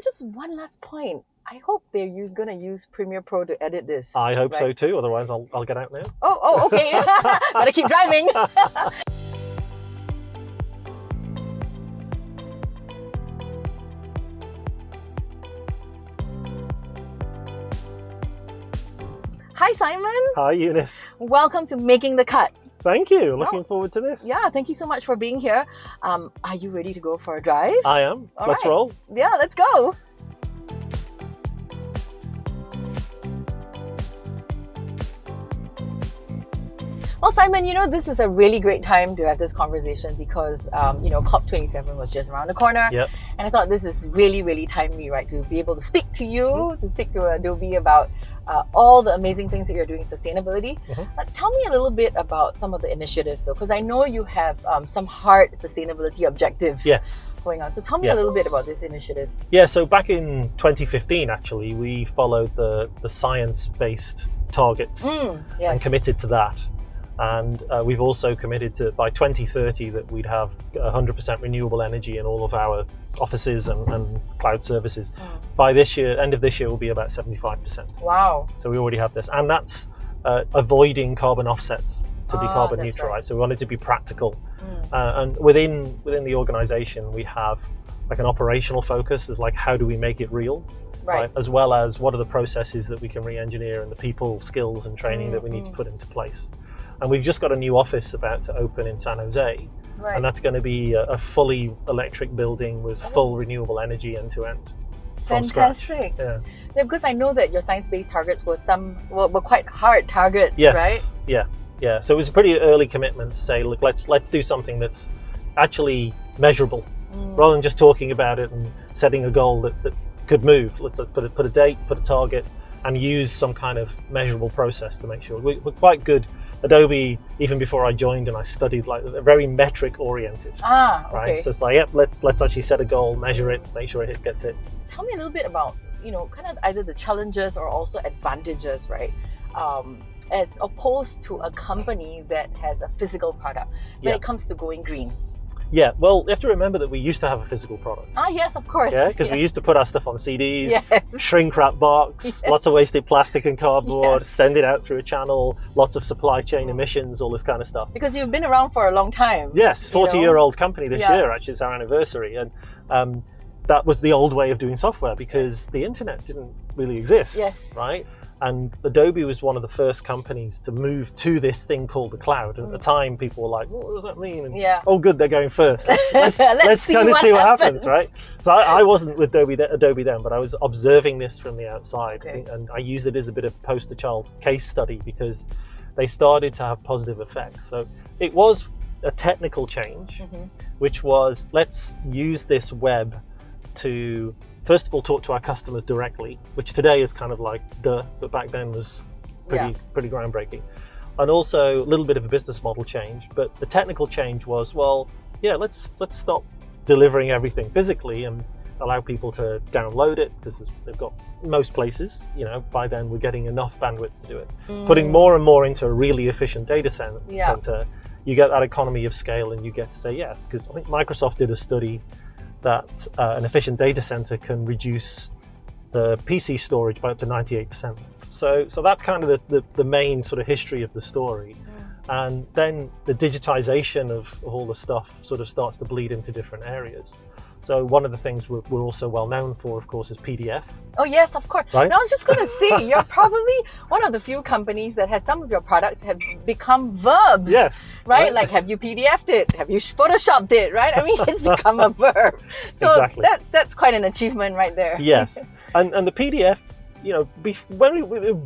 Just one last point. I hope you're going to use Premiere Pro to edit this. I hope so right? too, otherwise I'll get out now. Oh, okay. Gotta keep driving. Hi, Simon. Hi, Eunice. Welcome to Making the Cut. Thank you. Looking forward to this. Yeah, thank you so much for being here. Are you ready to go for a drive? I am. Let's roll. Yeah, let's go. Well, Simon, this is a really great time to have this conversation because, COP27 was just around the corner. Yep. And I thought this is really, really timely, right, to be able to speak to you, to speak to Adobe about all the amazing things that you're doing in sustainability. But tell me a little bit about some of the initiatives, though, because I know you have some hard sustainability objectives going on. So tell me a little bit about these initiatives. Yeah, so back in 2015, actually, we followed the science-based targets and committed to that. And we've also committed to, by 2030, that we'd have 100% renewable energy in all of our offices and cloud services. By this year, end of this year, will be about 75%. Wow. So we already have this. And that's avoiding carbon offsets to be carbon neutral, right? So we wanted to be practical. And within the organization, we have like an operational focus of like, how do we make it real? Right. As well as what are the processes that we can re-engineer and the people, skills and training that we need to put into place. And we've just got a new office about to open in San Jose, and that's going to be a fully electric building with full renewable energy end to end. Fantastic. Yeah, because I know that your science-based targets were quite hard targets, right? Yeah. So it was a pretty early commitment to say, look, let's do something that's actually measurable, rather than just talking about it and setting a goal that could move. Let's put a date, put a target, and use some kind of measurable process to make sure we're quite good. Adobe, even before I joined and I studied, like they're very metric oriented. Okay. Right. So it's like, let's actually set a goal, measure it, make sure it gets hit. Tell me a little bit about, kind of either the challenges or also advantages, right? As opposed to a company that has a physical product when it comes to going green. Yeah, well, you have to remember that we used to have a physical product. Yes, of course. Yeah, because we used to put our stuff on CDs, shrink wrap box, lots of wasted plastic and cardboard, send it out through a channel, lots of supply chain emissions, all this kind of stuff. Because you've been around for a long time. Yes, 40-year-old company this year, actually, it's our anniversary. And that was the old way of doing software because the internet didn't really exist. Yes. Right? And Adobe was one of the first companies to move to this thing called the cloud. And at the time, people were like, what does that mean? And, oh, good, they're going first. Let's kind of see what happens, right? So I wasn't with Adobe then, but I was observing this from the outside. And I used it as a bit of poster child case study because they started to have positive effects. So it was a technical change, which was, let's use this web to first of all talk to our customers directly, which today is kind of like but back then was pretty groundbreaking. And also a little bit of a business model change, but the technical change was, let's stop delivering everything physically and allow people to download it because they've got most places, by then we're getting enough bandwidth to do it. Putting more and more into a really efficient data center, you get that economy of scale and you get to say, because I think Microsoft did a study that an efficient data center can reduce the PC storage by up to 98%. So that's kind of the main sort of history of the story. And then the digitization of all the stuff sort of starts to bleed into different areas. So one of the things we're also well known for, of course, is PDF. Oh yes, of course. Right? Now, I was just going to say, you're probably one of the few companies that has some of your products have become verbs. Yes. Right? Like, have you PDF'd it? Have you Photoshopped it? Right? I mean, it's become a verb. So exactly. That's quite an achievement right there. Yes. And the PDF,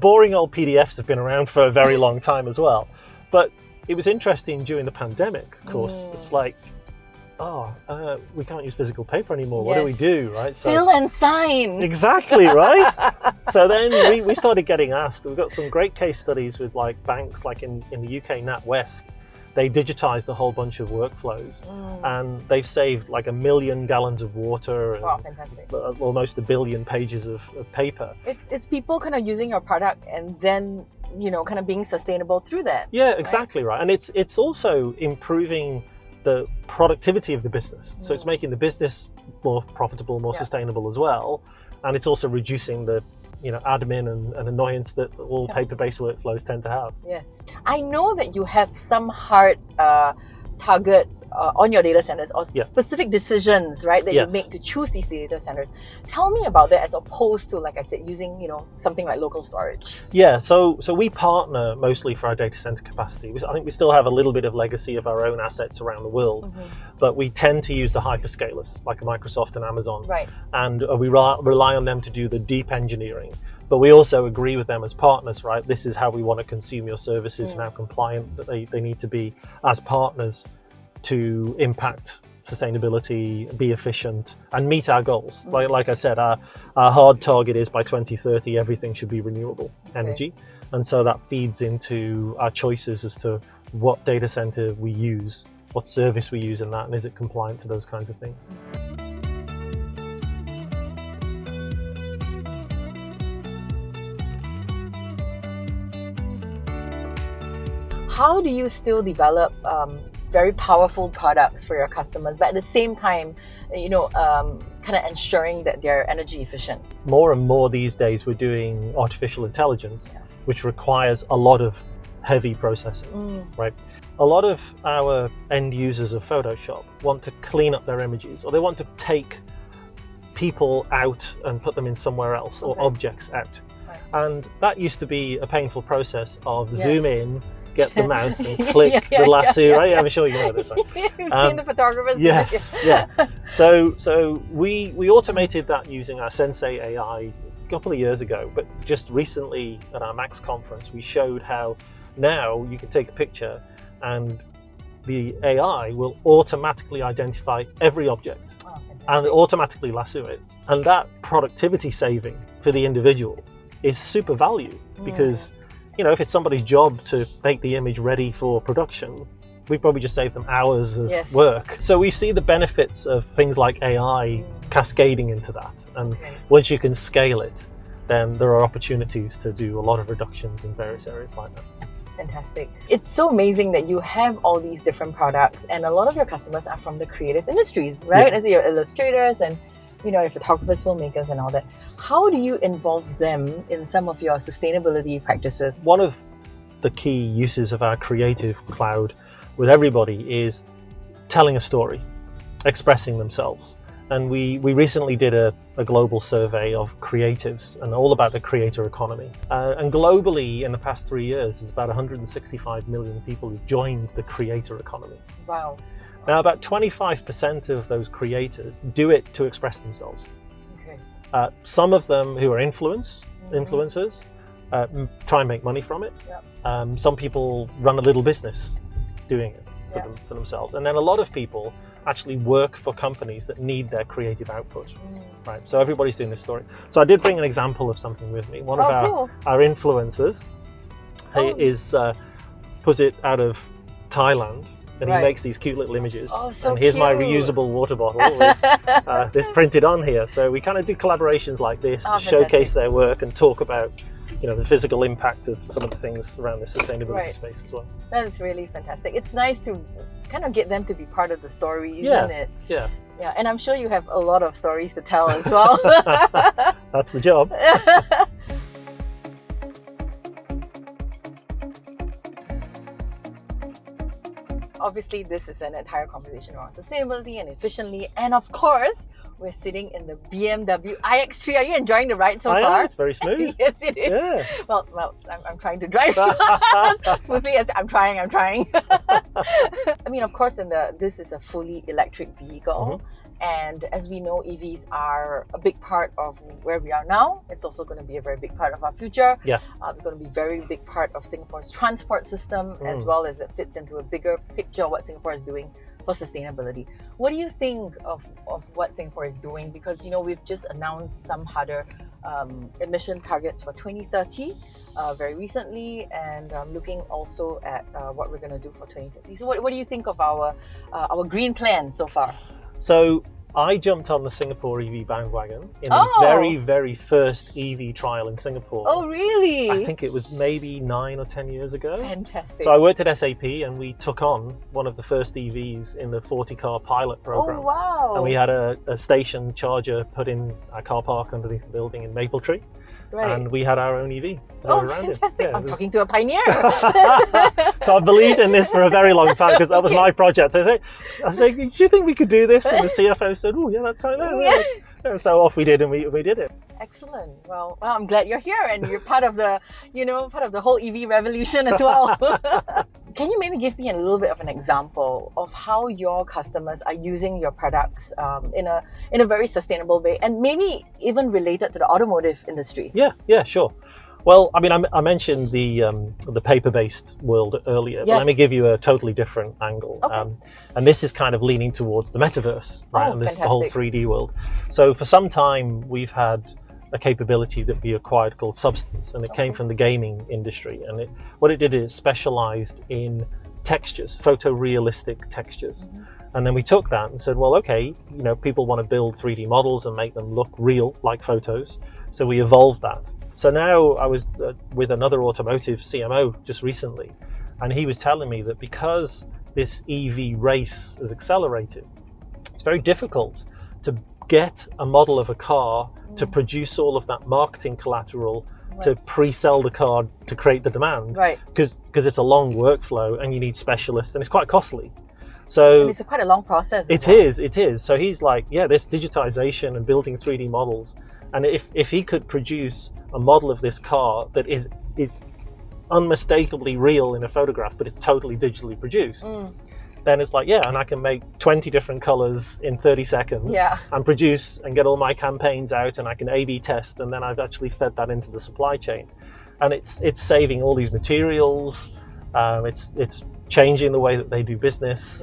boring old PDFs have been around for a very long time as well. But it was interesting during the pandemic, of course. It's like, we can't use physical paper anymore. What do we do, right? So, fill and sign. Exactly, right? So then we started getting asked. We've got some great case studies with like banks, like in the UK, NatWest. They digitized a whole bunch of workflows and they've saved like 1 million gallons of water and fantastic. Almost 1 billion pages of paper. It's people kind of using your product and then kind of being sustainable through that. Yeah, exactly right. And it's also improving the productivity of the business. So it's making the business more profitable, more sustainable as well. And it's also reducing the admin and annoyance that all paper-based workflows tend to have. Yes. I know that you have some hard targets on your data centers, or specific decisions, right, that you make to choose these data centers. Tell me about that, as opposed to, like I said, using something like local storage. Yeah, so we partner mostly for our data center capacity. I think we still have a little bit of legacy of our own assets around the world, but we tend to use the hyperscalers like Microsoft and Amazon, right? And we rely on them to do the deep engineering. But we also agree with them as partners, right? This is how we want to consume your services and how compliant that they need to be as partners to impact sustainability, be efficient, and meet our goals. Like I said, our hard target is by 2030, everything should be renewable energy. And so that feeds into our choices as to what data center we use, what service we use in that, and is it compliant to those kinds of things. How do you still develop very powerful products for your customers, but at the same time, kind of ensuring that they're energy efficient? More and more these days, we're doing artificial intelligence, which requires a lot of heavy processing, right? A lot of our end users of Photoshop want to clean up their images, or they want to take people out and put them in somewhere else, or objects out. And that used to be a painful process of zoom in, get the mouse and click the lasso, right? I'm sure you know this. Right? You've seen the photographers. Yes, So we automated that using our Sensei AI a couple of years ago, but just recently at our Max conference, we showed how now you can take a picture and the AI will automatically identify every object and automatically lasso it. And that productivity saving for the individual is super value, because if it's somebody's job to make the image ready for production, we probably just save them hours of work. So we see the benefits of things like AI cascading into that. And once you can scale it, then there are opportunities to do a lot of reductions in various areas like that. Fantastic. It's so amazing that you have all these different products, and a lot of your customers are from the creative industries, right? As your illustrators and your photographers, filmmakers, and all that. How do you involve them in some of your sustainability practices? One of the key uses of our creative cloud with everybody is telling a story, expressing themselves. And we recently did a global survey of creatives, and all about the creator economy. And globally, in the past 3 years, there's about 165 million people who've joined the creator economy. Wow. Now, about 25% of those creators do it to express themselves. Some of them who are influencers try and make money from it. Some people run a little business doing it for themselves. And then a lot of people actually work for companies that need their creative output, right? So everybody's doing this story. So I did bring an example of something with me. One of our influencers is Puzit out of Thailand. And he makes these cute little images. And here's my reusable water bottle with this printed on here. So we kind of do collaborations like this to showcase their work and talk about the physical impact of some of the things around the sustainability space as well. That is really fantastic. It's nice to kind of get them to be part of the story, isn't it? Yeah. And I'm sure you have a lot of stories to tell as well. That's the job. Obviously, this is an entire conversation around sustainability and efficiently, and of course, we're sitting in the BMW iX3. Are you enjoying the ride so far? I am. It's very smooth. Yes, it is. Yeah. Well, I'm trying to drive smoothly. I'm trying. I mean, of course, this is a fully electric vehicle. And as we know, EVs are a big part of where we are now. It's also going to be a very big part of our future. It's going to be a very big part of Singapore's transport system, as well as it fits into a bigger picture of what Singapore is doing for sustainability. What do you think of what Singapore is doing? Because we've just announced some harder emission targets for 2030 very recently, and looking also at what we're going to do for 2050. So what do you think of our green plan so far? So I jumped on the Singapore EV bandwagon in the very, very first EV trial in Singapore. Oh, really? I think it was maybe 9 or 10 years ago. Fantastic. So I worked at SAP and we took on one of the first EVs in the 40-car pilot program. Oh, wow. And we had a station charger put in our car park underneath the building in Mapletree. Right. And we had our own EV. Oh, fantastic. I'm talking to a pioneer. So I believed in this for a very long time because that was my project. I said, do you think we could do this? And the CFO said, oh, yeah, that's how And so off we did, and we did it. Excellent. Well, I'm glad you're here and you're part of the, part of the whole EV revolution as well. Can you maybe give me a little bit of an example of how your customers are using your products in a very sustainable way, and maybe even related to the automotive industry? Yeah, sure. Well, I mean, I mentioned the paper-based world earlier, but let me give you a totally different angle. Okay. And this is kind of leaning towards the metaverse, right? And this the whole 3D world. So for some time, we've had a capability that we acquired called Substance, and it came from the gaming industry. And what it did is specialized in textures, photorealistic textures. Mm-hmm. And then we took that and said, well, okay, people want to build 3D models and make them look real, like photos. So we evolved that. So now I was with another automotive CMO just recently, and he was telling me that because this EV race has accelerated, it's very difficult to get a model of a car to produce all of that marketing collateral to pre-sell the car to create the demand, right? Because it's a long workflow and you need specialists and it's quite costly. So and it's quite a long process. It is. So he's like, yeah, this digitization and building 3D models, and if he could produce a model of this car that is unmistakably real in a photograph, but it's totally digitally produced, then it's like, yeah, and I can make 20 different colors in 30 seconds and produce and get all my campaigns out, and I can A/B test, and then I've actually fed that into the supply chain. And it's saving all these materials, it's changing the way that they do business,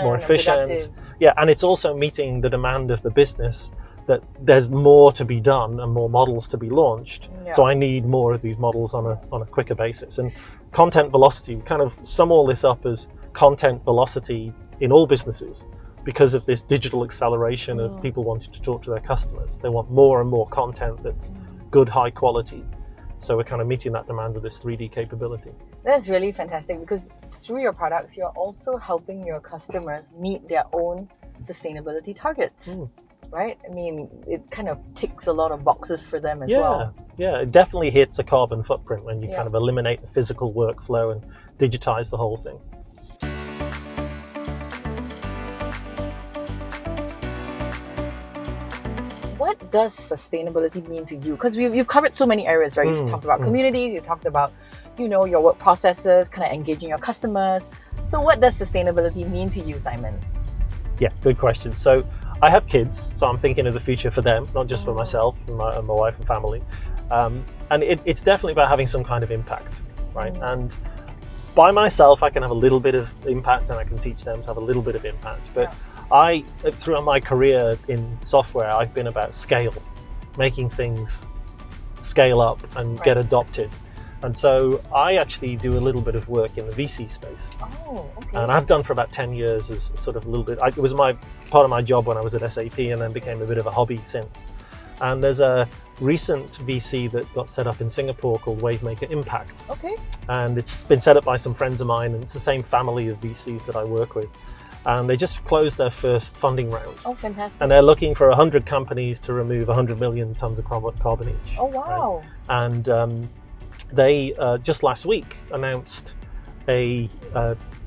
more efficient. Yeah, and it's also meeting the demand of the business that there's more to be done and more models to be launched. Yeah. So I need more of these models on a quicker basis. And content velocity, we kind of sum all this up as content velocity in all businesses because of this digital acceleration of people wanting to talk to their customers. They want more and more content that's good, high quality. So we're kind of meeting that demand with this 3D capability. That's really fantastic, because through your products, you're also helping your customers meet their own sustainability targets. Right? I mean, it kind of ticks a lot of boxes for them as well. Yeah, it definitely hits a carbon footprint when you kind of eliminate the physical workflow and digitize the whole thing. What does sustainability mean to you? Because you've covered so many areas, right? You've talked about communities, you've talked about, your work processes, kind of engaging your customers. So what does sustainability mean to you, Simon? Yeah, good question. So I have kids, so I'm thinking of the future for them, not just for myself and my wife and family. And it's definitely about having some kind of impact, right? And by myself, I can have a little bit of impact and I can teach them to have a little bit of impact. But throughout my career in software, I've been about scale, making things scale up and get adopted. And so I actually do a little bit of work in the VC space. Oh, okay. And I've done for about 10 years as sort of a little bit, it was part of my job when I was at SAP, and then became a bit of a hobby since. And there's a recent VC that got set up in Singapore called Wavemaker Impact. Okay. And it's been set up by some friends of mine, and it's the same family of VCs that I work with. And they just closed their first funding round. Oh, fantastic. And they're looking for 100 companies to remove 100 million tons of carbon each. Oh, wow. Right? And they just last week announced a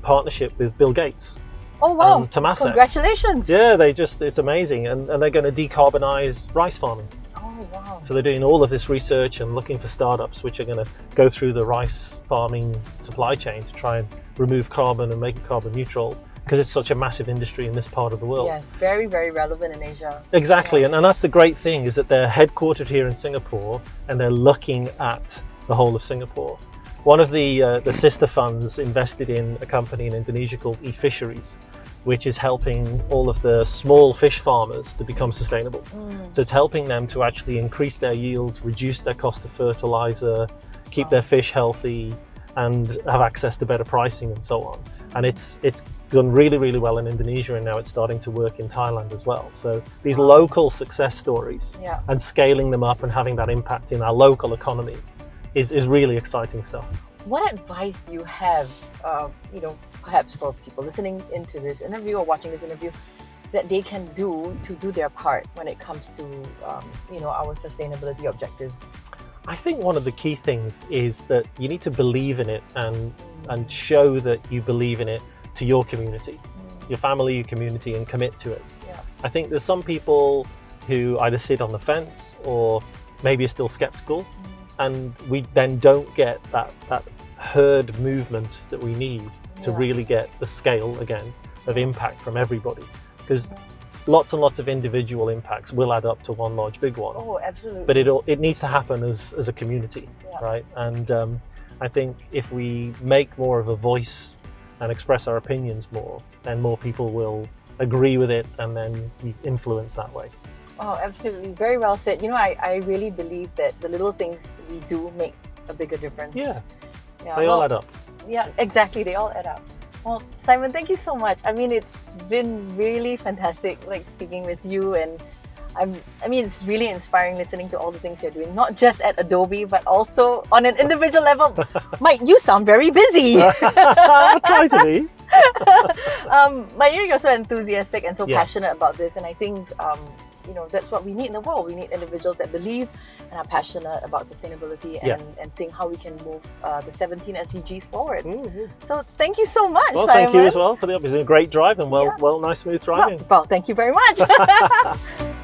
partnership with Bill Gates. Oh, wow. Temasek. Congratulations. Yeah, it's amazing. And they're going to decarbonize rice farming. Oh, wow. So they're doing all of this research and looking for startups which are going to go through the rice farming supply chain to try and remove carbon and make it carbon neutral, because it's such a massive industry in this part of the world. Yes, very, very relevant in Asia. Exactly. Yeah. And that's the great thing, is that they're headquartered here in Singapore and they're looking at the whole of Singapore. One of the sister funds invested in a company in Indonesia called eFisheries, which is helping all of the small fish farmers to become sustainable. So it's helping them to actually increase their yields, reduce their cost of fertilizer, keep their fish healthy, and have access to better pricing and so on. and it's done really, really well in Indonesia, and now it's starting to work in Thailand as well. So these local success stories and scaling them up and having that impact in our local economy is really exciting stuff. What advice do you have, perhaps for people listening into this interview or watching this interview, that they can do to do their part when it comes to, our sustainability objectives? I think one of the key things is that you need to believe in it and show that you believe in it to your community, your family, your community, and commit to it. Yeah. I think there's some people who either sit on the fence or maybe are still skeptical, and we then don't get that herd movement that we need to really get the scale again of impact from everybody, because lots and lots of individual impacts will add up to one large big one. Oh, absolutely. But it needs to happen as a community, right? And I think if we make more of a voice and express our opinions more, then more people will agree with it, and then we influence that way. Oh, absolutely. Very well said. I really believe that the little things we do make a bigger difference. Yeah, they all add up. Yeah, exactly. They all add up. Well, Simon, thank you so much. I mean, it's been really fantastic, speaking with you, and it's really inspiring listening to all the things you're doing, not just at Adobe, but also on an individual level. Mike, you sound very busy. I try to be. But you're so enthusiastic and so passionate about this, and I think that's what we need in the world. We need individuals that believe and are passionate about sustainability and seeing how we can move the 17 SDGs forward. So thank you so much, Well, Simon. thank you as well for the opportunity. Great drive and nice smooth driving. Well, thank you very much.